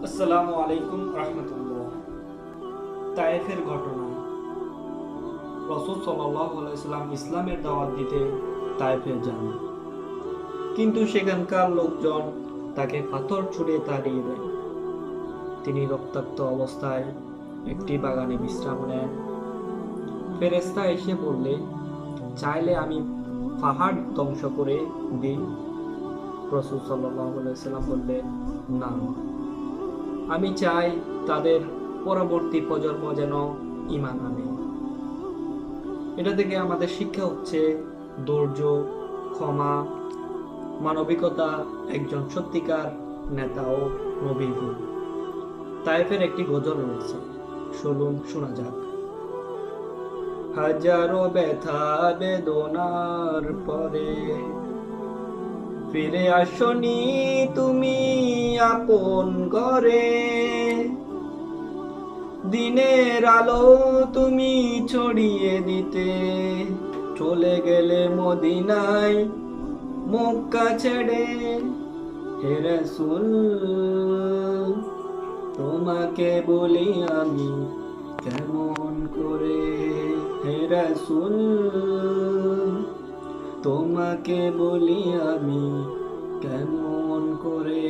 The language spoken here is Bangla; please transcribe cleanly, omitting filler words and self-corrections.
আসসালামু আলাইকুম রাহমাতুল্লাহ। তায়েফের ঘটনা। রাসূল সাল্লাল্লাহু আলাইহি সাল্লাম ইসলামের দাওয়াত দিতে তায়েফে যান, কিন্তু সেখানকার লোকজন তাকে পাথর ছুঁড়ে তাড়িয়ে দেয়। তিনি রক্তাক্ত অবস্থায় একটি বাগানে বিশ্রাম নেন। ফেরেশতা এসে বললে, চাইলে আমি পাহাড় ধ্বংস করে দিই। রাসূল সাল্লাল্লাহু আলাইহি সাল্লাম বললেন, না, আমি চাই তাদের পরবর্তী প্রজন্ম যেন ঈমান আনে। এটা থেকে আমাদের শিক্ষা হচ্ছে ধৈর্য, ক্ষমা, মানবিকতা একজন সত্যিকার নেতা ও নবীর গুণ। তায়েফের একটি গজল রয়েছে, চলুন শোনা যাক। হাজারো ব্যথা বেদনার পরে ফিরে আসনি তুমি আপন ঘরে, দিনের আলো তুমি ছড়িয়ে দিতে চলে গেলে মদিনায় মক্কা ছেড়ে। হে রাসূল, তোমাকে বলি আমি কেমন করে। হে রাসূল, তোমাকে বলি আমি কেমন করে।